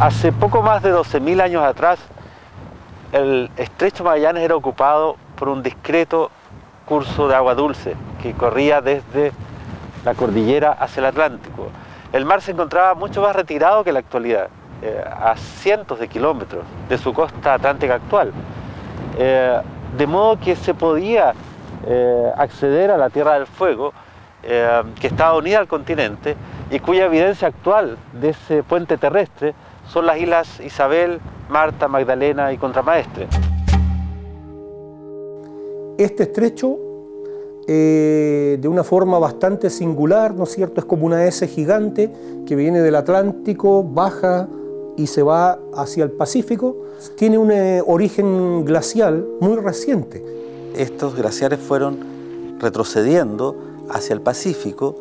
Hace poco más de 12.000 años atrás, el estrecho Magallanes era ocupado por un discreto curso de agua dulce que corría desde la cordillera hacia el Atlántico. El mar se encontraba mucho más retirado que en la actualidad, a cientos de kilómetros de su costa atlántica actual. De modo que se podía acceder a la Tierra del Fuego, que estaba unida al continente y cuya evidencia actual de ese puente terrestre son las islas Isabel, Marta, Magdalena y Contramaestre. Este estrecho, de una forma bastante singular, ¿no es cierto?, es como una S gigante que viene del Atlántico, baja y se va hacia el Pacífico. Tiene un origen glacial muy reciente. Estos glaciares fueron retrocediendo hacia el Pacífico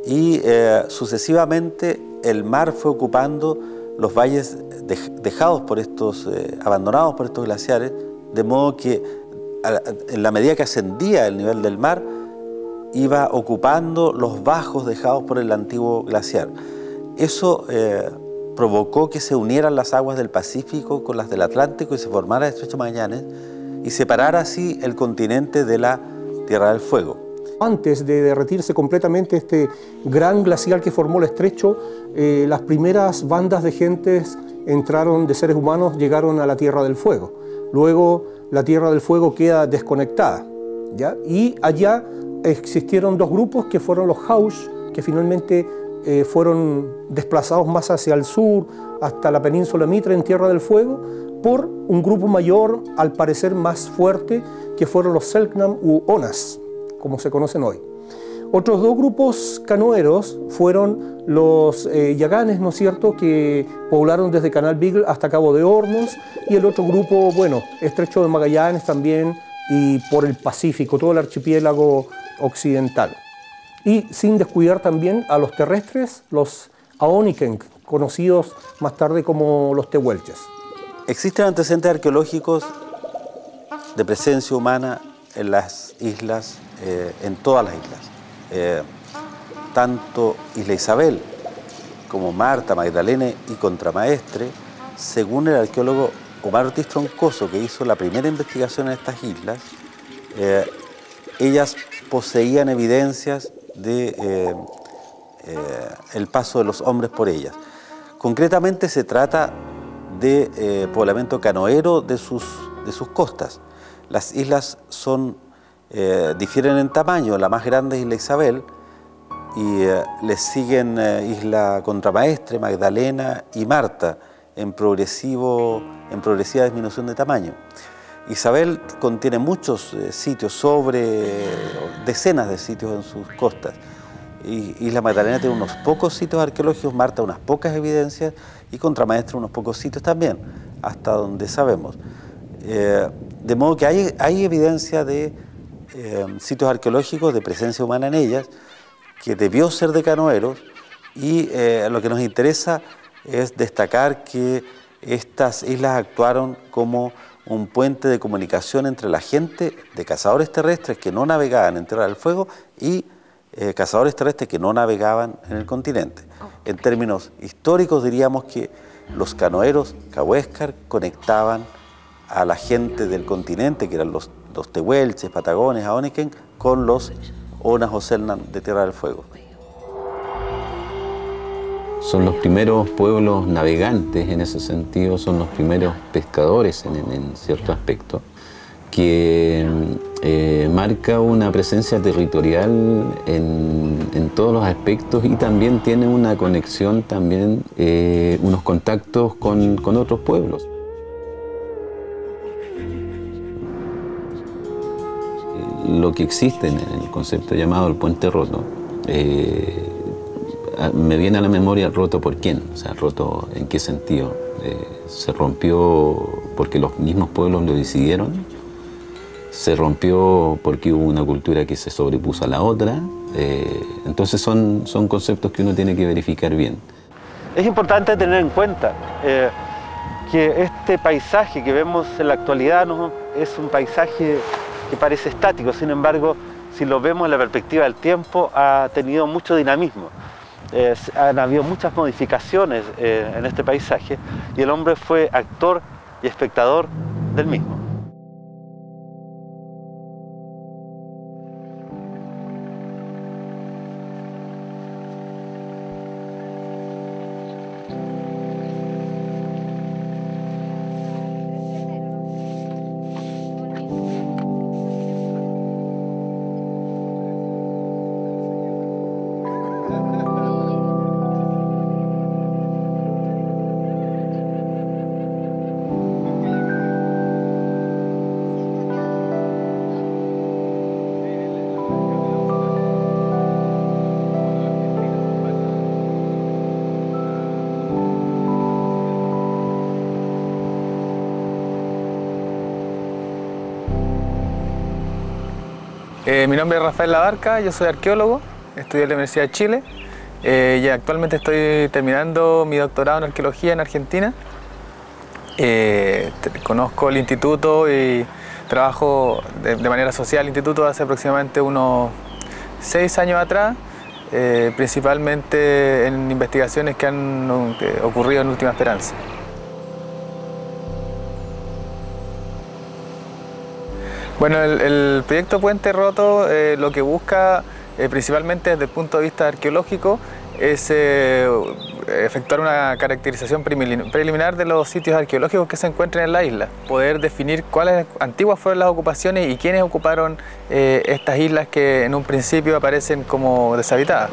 y sucesivamente el mar fue ocupando los valles dejados por estos, abandonados por estos glaciares, de modo que en la medida que ascendía el nivel del mar, iba ocupando los bajos dejados por el antiguo glaciar. Eso provocó que se unieran las aguas del Pacífico con las del Atlántico y se formara el estrecho Magallanes y separara así el continente de la Tierra del Fuego. Antes de derretirse completamente este gran glacial que formó el estrecho, las primeras bandas de gentes entraron, de seres humanos, llegaron a la Tierra del Fuego. Luego la Tierra del Fuego queda desconectada, ¿ya? Y allá existieron dos grupos que fueron los Haush, que finalmente fueron desplazados más hacia el sur, hasta la península Mitre en Tierra del Fuego, por un grupo mayor, al parecer más fuerte, que fueron los Selknam u Onas, como se conocen hoy. Otros dos grupos canoeros fueron los Yaganes, ¿no es cierto?, que poblaron desde Canal Beagle hasta Cabo de Hornos, y el otro grupo, bueno, Estrecho de Magallanes también, y por el Pacífico, todo el archipiélago occidental. Y sin descuidar también a los terrestres, los Aoniken, conocidos más tarde como los Tehuelches. Existen antecedentes arqueológicos de presencia humana en las islas, en todas las islas. Tanto Isla Isabel como Marta, Magdalena y Contramaestre, según el arqueólogo Omar Ortiz Troncoso, que hizo la primera investigación en estas islas, ellas poseían evidencias de el paso de los hombres por ellas. Concretamente se trata de poblamiento canoero de sus costas. Las islas difieren en tamaño. La más grande es Isla Isabel y les siguen Isla Contramaestre, Magdalena y Marta en progresiva disminución de tamaño. Isabel contiene muchos sitios, decenas de sitios en sus costas. Isla Magdalena tiene unos pocos sitios arqueológicos, Marta unas pocas evidencias y Contramaestre unos pocos sitios también, hasta donde sabemos. De modo que hay evidencia de sitios arqueológicos de presencia humana en ellas, que debió ser de canoeros, y lo que nos interesa es destacar que estas islas actuaron como un puente de comunicación entre la gente de cazadores terrestres que no navegaban en Tierra del Fuego y cazadores terrestres que no navegaban en el continente. En términos históricos diríamos que los canoeros cahuéscar conectaban a la gente del continente, que eran los tehuelches, patagones, aoniken, con los onas o selknam de Tierra del Fuego. Son los primeros pueblos navegantes en ese sentido, son los primeros pescadores en cierto aspecto, que marca una presencia territorial en todos los aspectos y también tiene una conexión, también unos contactos con otros pueblos. Lo que existe en el concepto llamado el puente roto, me viene a la memoria roto por quién, o sea, roto en qué sentido. Se rompió porque los mismos pueblos lo decidieron, se rompió porque hubo una cultura que se sobrepuso a la otra, entonces son conceptos que uno tiene que verificar bien. Es importante tener en cuenta que este paisaje que vemos en la actualidad no es un paisaje que parece estático, sin embargo, si lo vemos en la perspectiva del tiempo, ha tenido mucho dinamismo. han habido muchas modificaciones en este paisaje y el hombre fue actor y espectador del mismo. Mi nombre es Rafael Labarca, yo soy arqueólogo, estudié en la Universidad de Chile y actualmente estoy terminando mi doctorado en arqueología en Argentina. Conozco el instituto y trabajo de manera social en el instituto hace aproximadamente unos 6 años atrás, principalmente en investigaciones que han ocurrido en Última Esperanza. Bueno, el proyecto Puente Roto lo que busca principalmente desde el punto de vista arqueológico es efectuar una caracterización preliminar de los sitios arqueológicos que se encuentran en la isla, poder definir cuáles antiguas fueron las ocupaciones y quiénes ocuparon estas islas que en un principio aparecen como deshabitadas.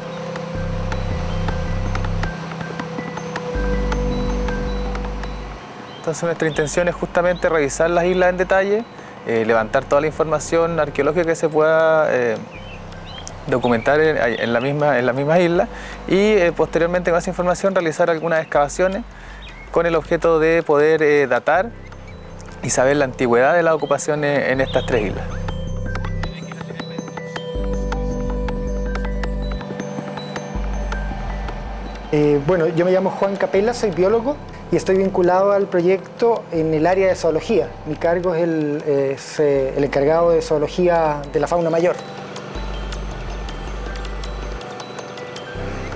Entonces nuestra intención es justamente revisar las islas en detalle, levantar toda la información arqueológica que se pueda documentar en las mismas islas y posteriormente con esa información realizar algunas excavaciones con el objeto de poder datar y saber la antigüedad de las ocupaciones en estas 3 islas. Bueno, yo me llamo Juan Capella, soy biólogo y estoy vinculado al proyecto en el área de zoología. Mi cargo es el encargado de zoología de la fauna mayor.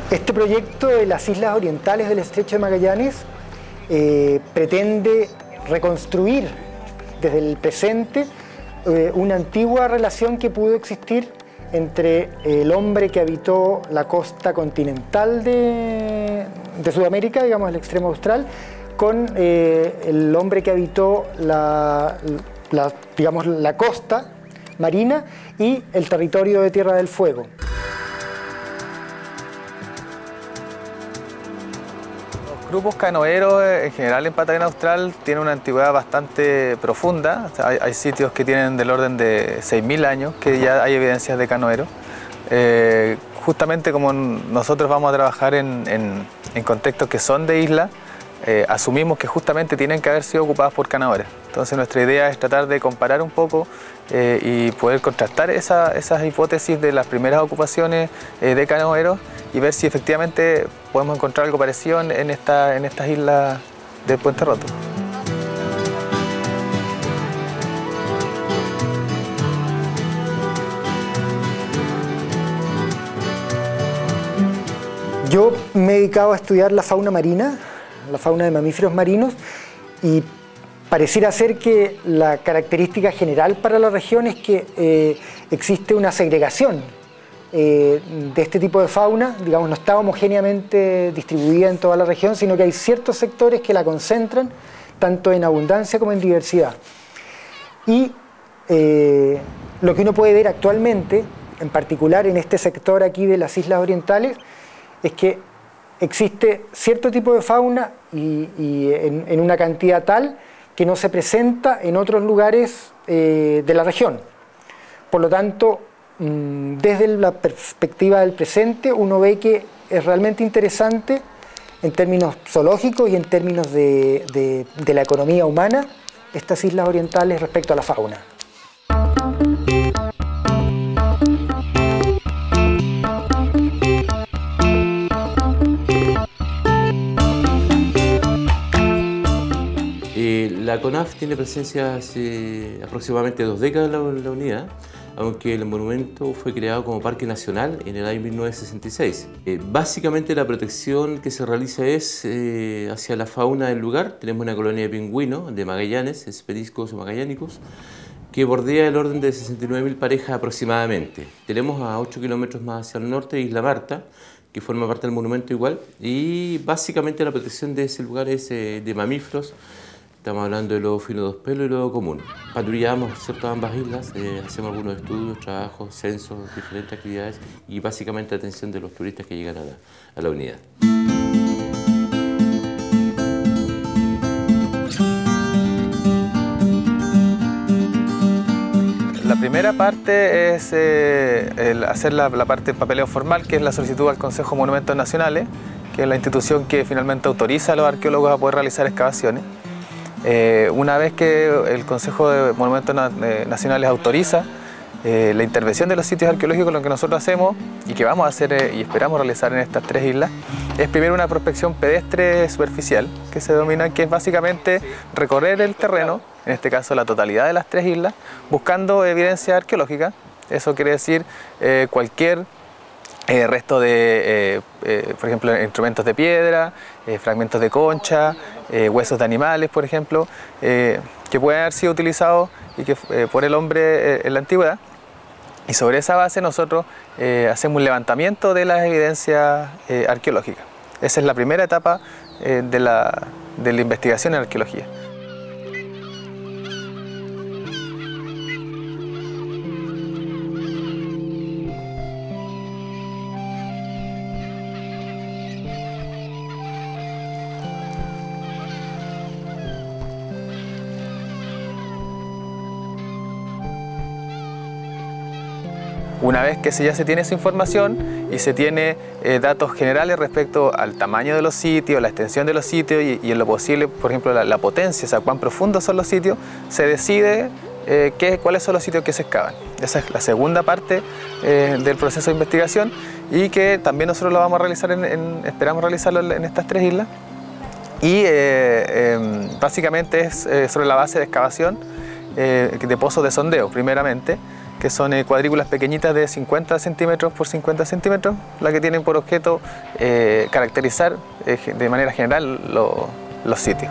Este proyecto de las islas orientales del Estrecho de Magallanes pretende reconstruir desde el presente una antigua relación que pudo existir entre el hombre que habitó la costa continental de Sudamérica, digamos el extremo austral, con el hombre que habitó la costa marina y el territorio de Tierra del Fuego. Los grupos canoeros en general en Patagonia Austral tienen una antigüedad bastante profunda. O sea, hay sitios que tienen del orden de 6.000 años que ya hay evidencias de canoeros. Justamente como nosotros vamos a trabajar en contextos que son de isla, asumimos que justamente tienen que haber sido ocupadas por canoeros. Entonces nuestra idea es tratar de comparar un poco y poder contrastar esas hipótesis de las primeras ocupaciones de canoeros y ver si efectivamente podemos encontrar algo parecido en estas islas del Puente Roto. Yo me he dedicado a estudiar la fauna marina, la fauna de mamíferos marinos, y pareciera ser que la característica general para la región es que existe una segregación de este tipo de fauna, digamos, no está homogéneamente distribuida en toda la región, sino que hay ciertos sectores que la concentran, tanto en abundancia como en diversidad. Y lo que uno puede ver actualmente, en particular en este sector aquí de las islas orientales, es que existe cierto tipo de fauna y en una cantidad tal que no se presenta en otros lugares de la región. Por lo tanto, desde la perspectiva del presente, uno ve que es realmente interesante en términos zoológicos y en términos de la economía humana estas islas orientales respecto a la fauna. La CONAF tiene presencia hace aproximadamente 2 décadas en la unidad aunque el monumento fue creado como parque nacional en el año 1966. Básicamente la protección que se realiza es hacia la fauna del lugar. Tenemos una colonia de pingüinos de Magallanes, Hespericus magallánicus, que bordea el orden de 69.000 parejas aproximadamente. Tenemos a 8 kilómetros más hacia el norte Isla Marta, que forma parte del monumento igual, y básicamente la protección de ese lugar es de mamíferos. Estamos hablando de lobo fino dos pelos y lobo común. Patrullamos, ¿cierto?, ambas islas, hacemos algunos estudios, trabajos, censos, diferentes actividades y básicamente atención de los turistas que llegan a la unidad. La primera parte es hacer la parte de papeleo formal, que es la solicitud al Consejo de Monumentos Nacionales, que es la institución que finalmente autoriza a los arqueólogos a poder realizar excavaciones. Una vez que el Consejo de Monumentos Nacionales autoriza la intervención de los sitios arqueológicos, lo que nosotros hacemos y que vamos a hacer y esperamos realizar en estas tres islas, es primero una prospección pedestre superficial, que se denomina, que es básicamente recorrer el terreno, en este caso la totalidad de las tres islas, buscando evidencia arqueológica. Eso quiere decir cualquier resto de, por ejemplo, instrumentos de piedra, fragmentos de concha, huesos de animales, por ejemplo, que pueden haber sido utilizados y que, por el hombre en la antigüedad. Y sobre esa base nosotros hacemos un levantamiento de las evidencias arqueológicas. Esa es la primera etapa de la investigación en arqueología. Una vez que ya se tiene esa información y se tiene datos generales respecto al tamaño de los sitios, la extensión de los sitios y en lo posible, por ejemplo, la potencia, o sea, cuán profundos son los sitios, se decide cuáles son los sitios que se excavan. Esa es la segunda parte del proceso de investigación y que también nosotros lo vamos a realizar, esperamos realizarlo en estas tres islas. Y básicamente es sobre la base de excavación de pozos de sondeo, primeramente, que son cuadrículas pequeñitas de 50 centímetros por 50 centímetros, las que tienen por objeto caracterizar de manera general los sitios.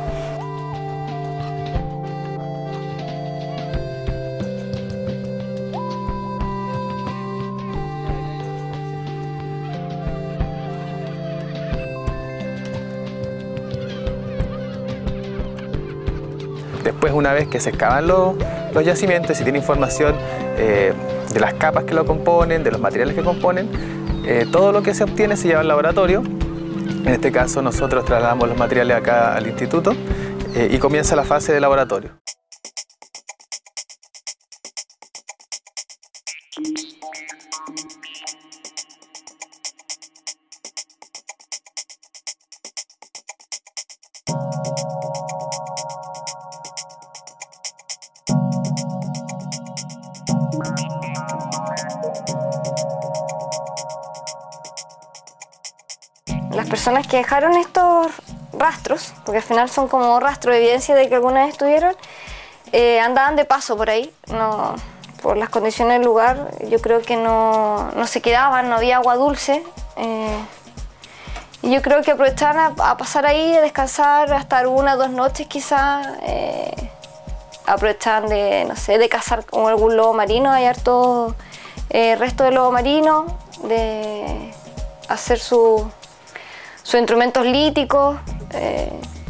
Después, una vez que se excavan los yacimientos y se tiene información de las capas que lo componen, de los materiales que componen, todo lo que se obtiene se lleva al laboratorio. En este caso nosotros trasladamos los materiales acá al instituto y comienza la fase de laboratorio. Las personas que dejaron estos rastros, porque al final son como rastros de evidencia de que alguna vez estuvieron, andaban de paso por ahí, por las condiciones del lugar, yo creo que no se quedaban, no había agua dulce, y yo creo que aprovechaban a pasar ahí, a descansar, a estar 1 o 2 noches quizás, aprovechaban de, no sé, de cazar con algún lobo marino, hay harto resto de lobo marino, de hacer sus instrumentos líticos,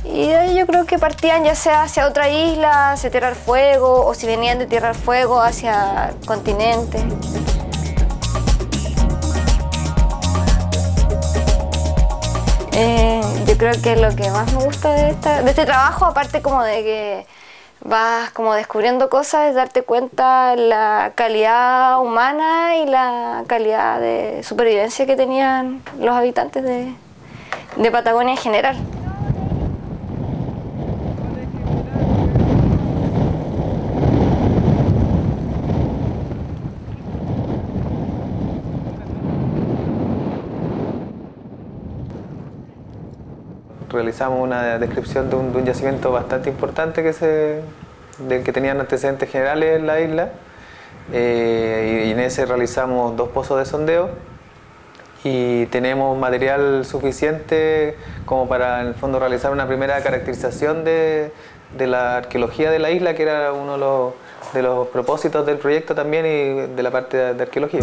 y de ahí yo creo que partían ya sea hacia otra isla, hacia Tierra del Fuego, o si venían de Tierra del Fuego hacia el continente. Yo creo que lo que más me gusta de este trabajo, aparte como de que vas como descubriendo cosas, es darte cuenta la calidad humana y la calidad de supervivencia que tenían los habitantes de Patagonia en general. Realizamos una descripción de un yacimiento bastante importante del que tenían antecedentes generales en la isla, y en ese realizamos 2 pozos de sondeo y tenemos material suficiente como para en el fondo realizar una primera caracterización de la arqueología de la isla, que era uno de los propósitos del proyecto también y de la parte de arqueología.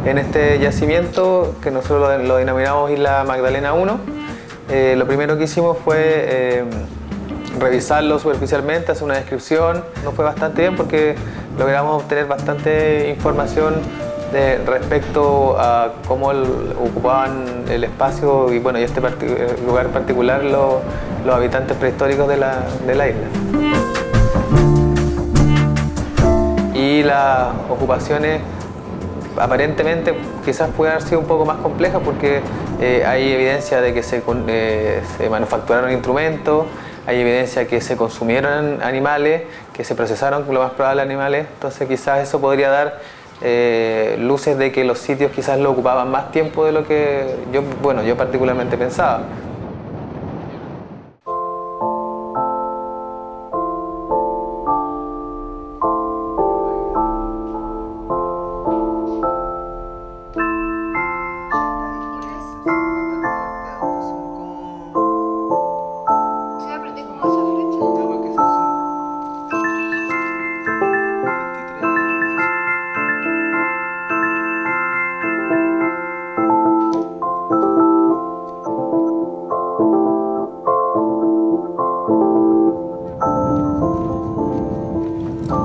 En este yacimiento, que nosotros lo denominamos Isla Magdalena 1, lo primero que hicimos fue revisarlo superficialmente, hacer una descripción. Nos fue bastante bien porque logramos obtener bastante información respecto a cómo ocupaban el espacio y bueno, y este lugar en particular los habitantes prehistóricos de la isla. Y las ocupaciones aparentemente quizás pueden haber sido un poco más complejas porque hay evidencia de que se manufacturaron instrumentos, hay evidencia que se consumieron animales, que se procesaron lo más probable animales, entonces quizás eso podría dar luces de que los sitios quizás lo ocupaban más tiempo de lo que yo particularmente pensaba.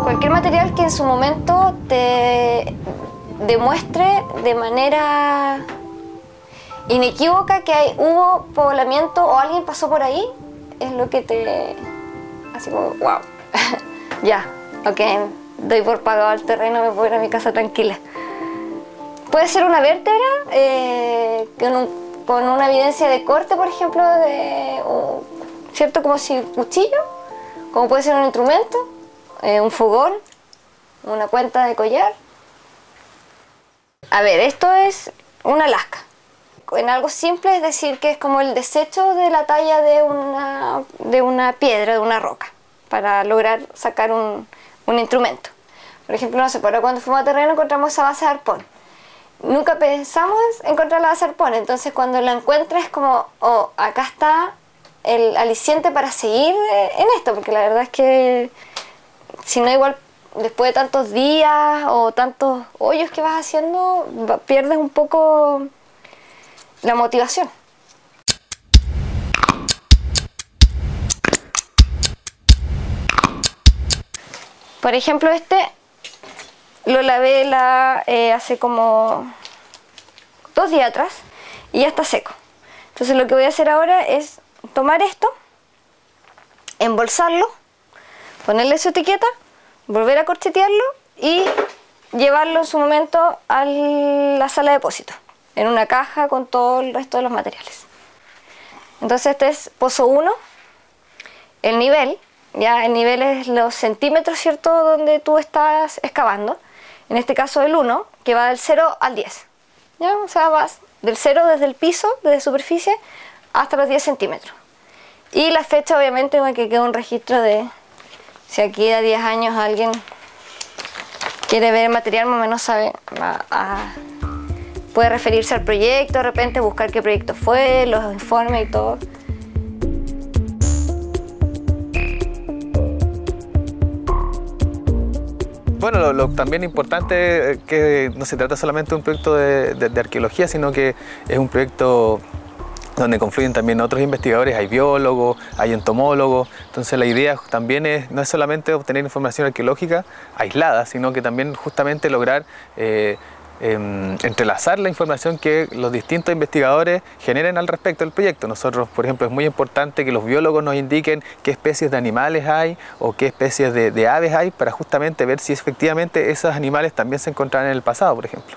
Cualquier material que en su momento te demuestre de manera inequívoca que hubo poblamiento o alguien pasó por ahí, es lo que te... así como, wow, ya, ok, doy por pagado el terreno, me puedo ir a mi casa tranquila. Puede ser una vértebra con una evidencia de corte, por ejemplo, ¿cierto? Como si cuchillo, como puede ser un instrumento, un fogón, una cuenta de collar. A ver, esto es una lasca. En algo simple es decir que es como el desecho de la talla de una piedra, de una roca, para lograr sacar un instrumento. Por ejemplo, no sé, pero cuando fuimos a terreno encontramos esa base de arpón. Nunca pensamos encontrar la base de arpón, entonces cuando la encuentras es como, oh, acá está el aliciente para seguir en esto, porque la verdad es que si no, igual después de tantos días o tantos hoyos que vas haciendo, pierdes un poco la motivación. Por ejemplo, este lo lavé hace como 2 días atrás y ya está seco. Entonces lo que voy a hacer ahora es tomar esto, embolsarlo, ponerle su etiqueta, volver a corchetearlo y llevarlo en su momento a la sala de depósito, en una caja con todo el resto de los materiales. Entonces este es pozo 1, el nivel, ya el nivel es los centímetros, ¿cierto?, donde tú estás excavando. En este caso el 1, que va del 0 al 10. ¿Ya? O sea, vas del 0 desde el piso, desde superficie, hasta los 10 centímetros. Y la fecha, obviamente, que queda un registro de si aquí a 10 años alguien quiere ver el material, más o menos sabe, puede referirse al proyecto, de repente buscar qué proyecto fue, los informes y todo. Bueno, lo también importante es que no se trata solamente de un proyecto de arqueología, sino que es un proyecto donde confluyen también otros investigadores, hay biólogos, hay entomólogos. Entonces la idea también no es solamente obtener información arqueológica aislada, sino que también justamente lograr entrelazar la información que los distintos investigadores generen al respecto del proyecto. Nosotros, por ejemplo, es muy importante que los biólogos nos indiquen qué especies de animales hay o qué especies de aves hay para justamente ver si efectivamente esos animales también se encontraron en el pasado, por ejemplo.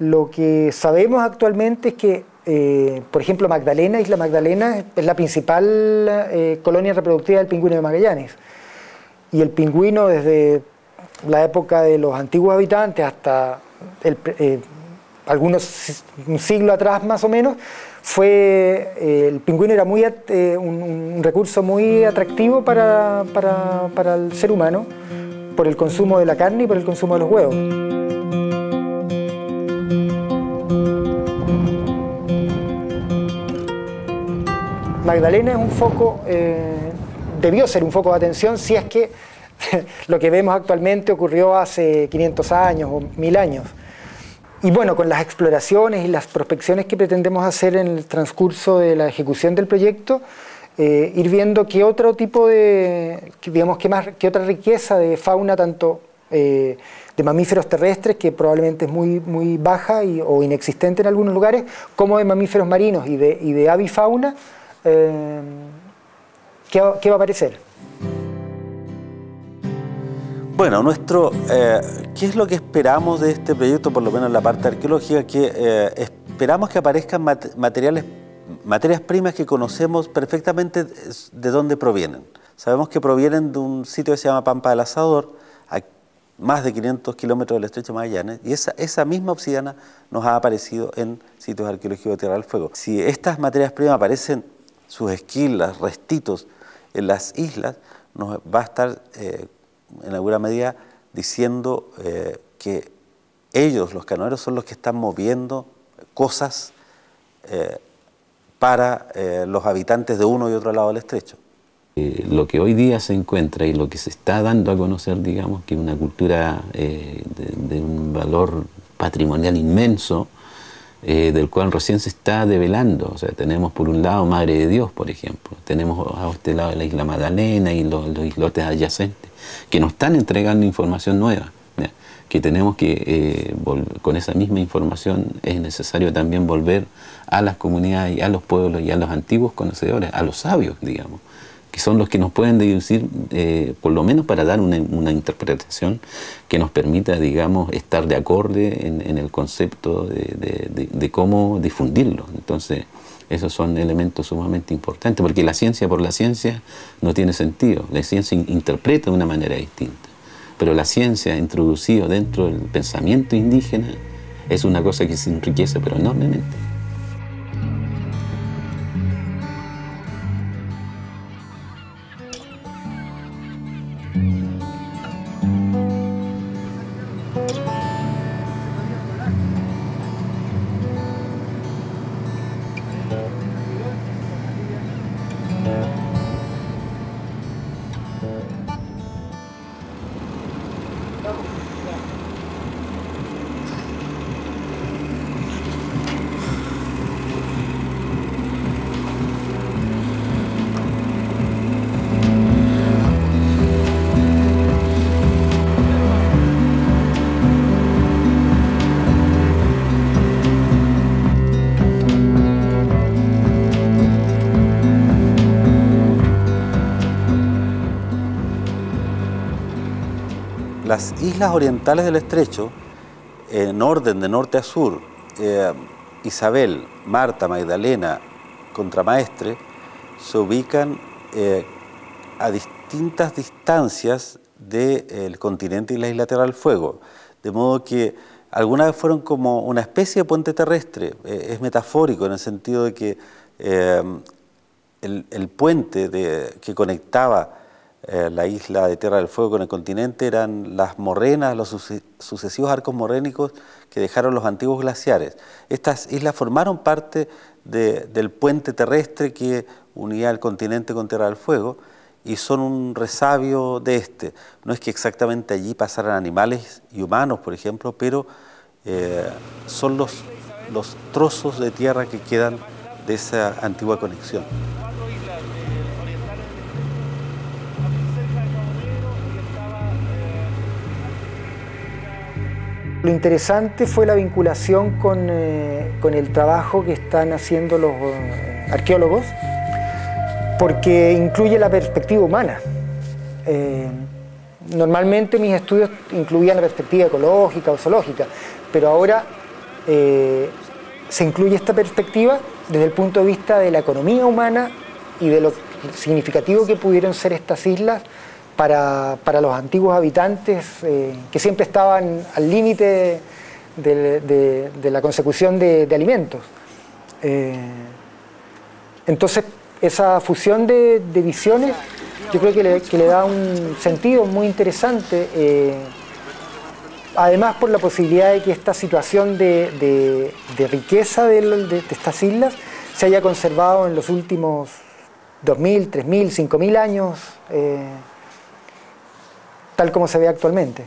Lo que sabemos actualmente es que, por ejemplo, Isla Magdalena es la principal colonia reproductiva del pingüino de Magallanes. Y el pingüino, desde la época de los antiguos habitantes hasta un siglo atrás más o menos, el pingüino era un recurso muy atractivo para el ser humano por el consumo de la carne y por el consumo de los huevos. Magdalena es un foco, debió ser un foco de atención si es que lo que vemos actualmente ocurrió hace 500 años o 1000 años. Y bueno, con las exploraciones y las prospecciones que pretendemos hacer en el transcurso de la ejecución del proyecto, ir viendo qué otro tipo de, digamos, qué otra riqueza de fauna, tanto de mamíferos terrestres, que probablemente es muy baja o inexistente en algunos lugares, como de mamíferos marinos y de avifauna, ¿qué va a aparecer? Bueno, ¿qué es lo que esperamos de este proyecto, por lo menos en la parte arqueológica? Que esperamos que aparezcan materias primas que conocemos perfectamente de dónde provienen. Sabemos que provienen de un sitio que se llama Pampa del Asador, a más de 500 kilómetros del Estrecho de Magallanes, y esa misma obsidiana nos ha aparecido en sitios arqueológicos de Tierra del Fuego. Si estas materias primas aparecen, sus esquilas, restitos, en las islas, nos va a estar en alguna medida diciendo que ellos, los canoeros, son los que están moviendo cosas para los habitantes de uno y otro lado del estrecho. Lo que hoy día se encuentra y lo que se está dando a conocer, digamos, que una cultura de un valor patrimonial inmenso, del cual recién se está develando. O sea, tenemos por un lado Madre de Dios, por ejemplo, tenemos a este lado la isla Magdalena y los islotes adyacentes, que nos están entregando información nueva, ¿ya? Que tenemos que, con esa misma información, es necesario también volver a las comunidades y a los pueblos y a los antiguos conocedores, a los sabios, digamos, que son los que nos pueden deducir, por lo menos para dar una interpretación que nos permita, digamos, estar de acorde en el concepto de cómo difundirlo. Entonces, esos son elementos sumamente importantes, porque la ciencia por la ciencia no tiene sentido. La ciencia interpreta de una manera distinta, pero la ciencia introducida dentro del pensamiento indígena es una cosa que se enriquece, pero enormemente. Las islas orientales del estrecho, en orden de norte a sur, Isabel, Marta, Magdalena, Contramaestre, se ubican a distintas distancias del continente y la isla Tierra del Fuego, de modo que alguna vez fueron como una especie de puente terrestre. Es metafórico en el sentido de que el puente que conectaba la isla de Tierra del Fuego con el continente eran las morrenas, los sucesivos arcos morrénicos que dejaron los antiguos glaciares. Estas islas formaron parte del puente terrestre que unía el continente con Tierra del Fuego y son un resabio de este. No es que exactamente allí pasaran animales y humanos, por ejemplo, pero son los trozos de tierra que quedan de esa antigua conexión. Lo interesante fue la vinculación con el trabajo que están haciendo los arqueólogos, porque incluye la perspectiva humana. Normalmente mis estudios incluían la perspectiva ecológica o zoológica, pero ahora se incluye esta perspectiva desde el punto de vista de la economía humana y de lo significativo que pudieron ser estas islas para los antiguos habitantes que siempre estaban al límite de la consecución de alimentos. Entonces, esa fusión de visiones yo creo que le da un sentido muy interesante, además por la posibilidad de que esta situación de riqueza de estas islas se haya conservado en los últimos 2.000, 3.000, 5.000 años, tal como se ve actualmente.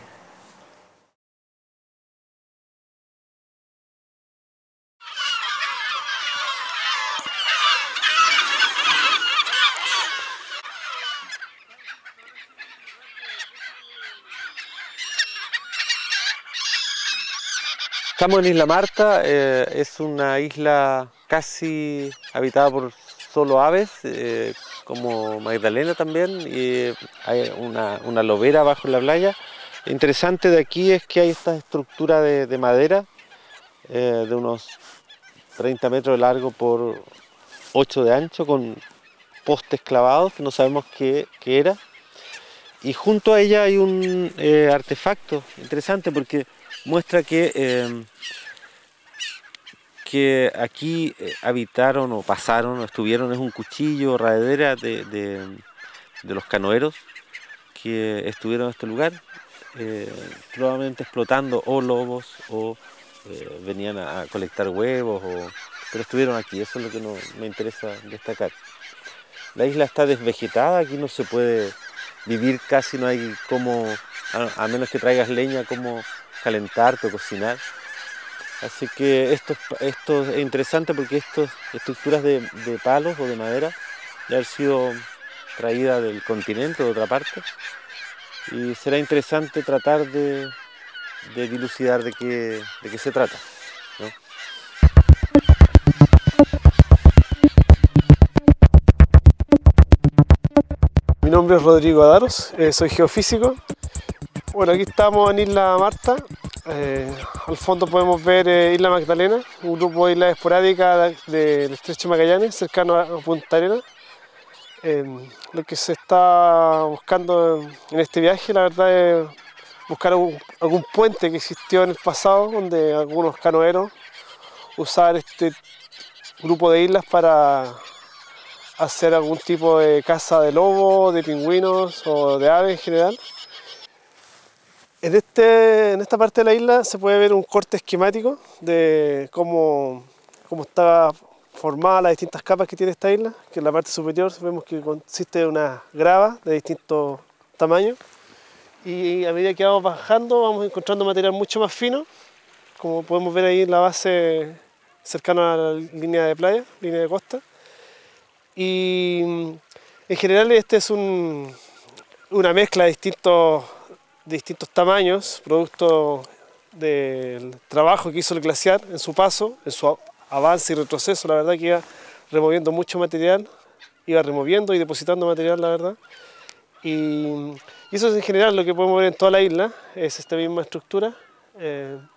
Estamos en Isla Marta, es una isla casi habitada por solo aves, como Magdalena también, y hay una lobera abajo en la playa. Lo interesante de aquí es que hay esta estructura de madera de unos 30 metros de largo por 8 de ancho, con postes clavados que no sabemos qué era. Y junto a ella hay un artefacto interesante porque muestra que aquí habitaron o pasaron o estuvieron, es un cuchillo, raedera de los canoeros que estuvieron en este lugar, probablemente explotando o lobos o venían a colectar huevos, pero estuvieron aquí, eso es lo que me interesa destacar. La isla está desvegetada, aquí no se puede vivir casi, no hay como, a menos que traigas leña, como calentarte o cocinar. Así que esto es interesante porque estas estructuras de palos o de madera deben haber sido traídas del continente o de otra parte. Y será interesante tratar de dilucidar de qué se trata, ¿no? Mi nombre es Rodrigo Adaros, soy geofísico. Bueno, aquí estamos en Isla Marta. Al fondo podemos ver Isla Magdalena, un grupo de islas esporádicas del estrecho Magallanes, cercano a Punta Arenas. Lo que se está buscando en este viaje, la verdad, es buscar algún puente que existió en el pasado, donde algunos canoeros usaban este grupo de islas para hacer algún tipo de caza de lobo, de pingüinos o de aves en general. En esta parte de la isla se puede ver un corte esquemático de cómo está formada las distintas capas que tiene esta isla, que en la parte superior vemos que consiste de una grava de distintos tamaños, y a medida que vamos bajando vamos encontrando material mucho más fino, como podemos ver ahí en la base cercana a la línea de playa, línea de costa. Y en general este es una mezcla de distintos tamaños, producto del trabajo que hizo el glaciar en su paso, en su avance y retroceso. La verdad que iba removiendo mucho material, iba removiendo y depositando material, la verdad. Y eso es en general lo que podemos ver en toda la isla, es esta misma estructura. En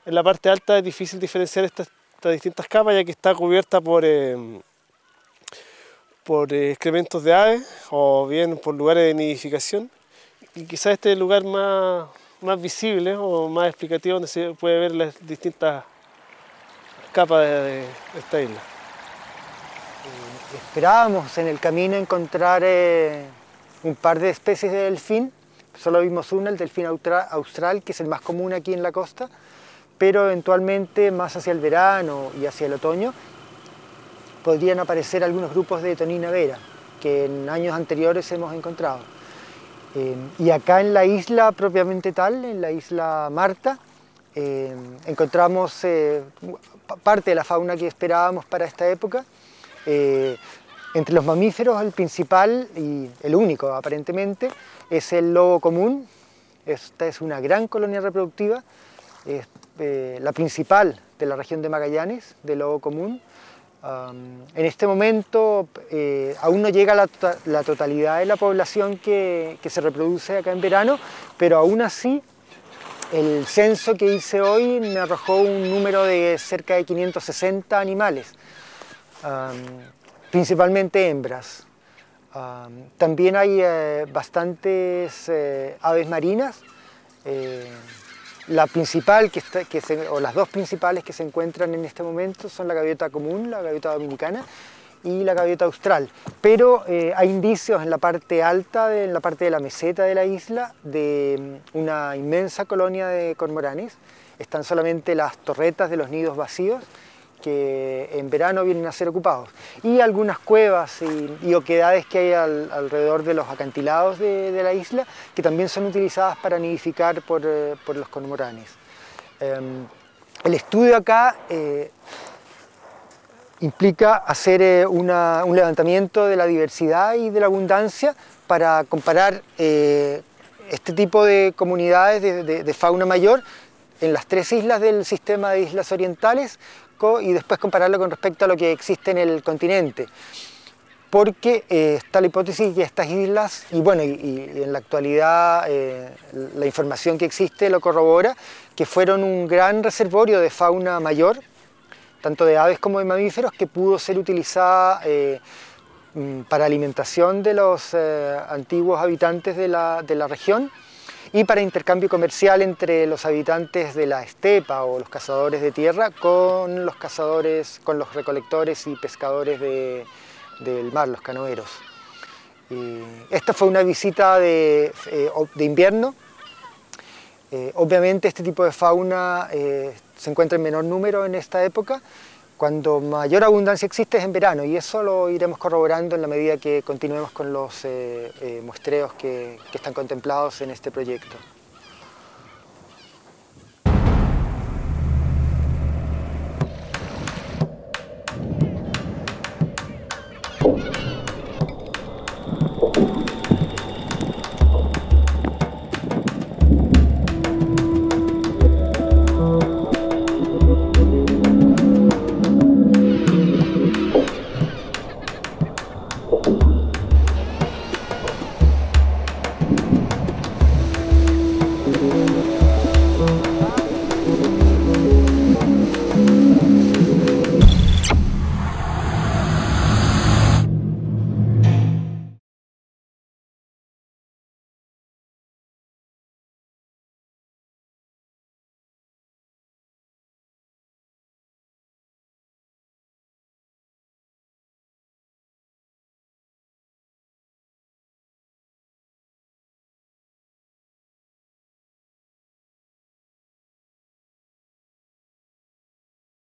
la parte alta es difícil diferenciar estas distintas capas, ya que está cubierta por excrementos de aves o bien por lugares de nidificación. Y quizás este es el lugar más visible o más explicativo donde se puede ver las distintas capas de esta isla. Esperábamos en el camino encontrar un par de especies de delfín. Solo vimos una, el delfín austral, que es el más común aquí en la costa, pero eventualmente más hacia el verano y hacia el otoño podrían aparecer algunos grupos de tonina vera que en años anteriores hemos encontrado. Y acá en la isla propiamente tal, en la isla Marta, encontramos parte de la fauna que esperábamos para esta época. Entre los mamíferos, el principal y el único aparentemente es el lobo común. Esta es una gran colonia reproductiva, es la principal de la región de Magallanes, del lobo común. En este momento aún no llega la totalidad de la población que se reproduce acá en verano, pero aún así el censo que hice hoy me arrojó un número de cerca de 560 animales, principalmente hembras. También hay bastantes aves marinas, La principal, o las dos principales que se encuentran en este momento son la gaviota común, la gaviota dominicana, y la gaviota austral. Pero hay indicios en la parte alta, en la parte de la meseta de la isla, de una inmensa colonia de cormoranes. Están solamente las torretas de los nidos vacíos, que en verano vienen a ser ocupados. Y algunas cuevas y oquedades que hay alrededor de los acantilados de la isla, que también son utilizadas para nidificar por los cormoranes. El estudio acá implica hacer un levantamiento de la diversidad y de la abundancia para comparar este tipo de comunidades de fauna mayor en las 3 islas del sistema de islas orientales y después compararlo con respecto a lo que existe en el continente. Porque está la hipótesis que estas islas, y bueno, y en la actualidad la información que existe lo corrobora, que fueron un gran reservorio de fauna mayor, tanto de aves como de mamíferos, que pudo ser utilizada para alimentación de los antiguos habitantes de la región y para intercambio comercial entre los habitantes de la estepa o los cazadores de tierra con los recolectores y pescadores del mar, los canoeros. Esta fue una visita de invierno. Obviamente este tipo de fauna se encuentra en menor número en esta época. Cuando mayor abundancia existe es en verano, y eso lo iremos corroborando en la medida que continuemos con los muestreos que están contemplados en este proyecto.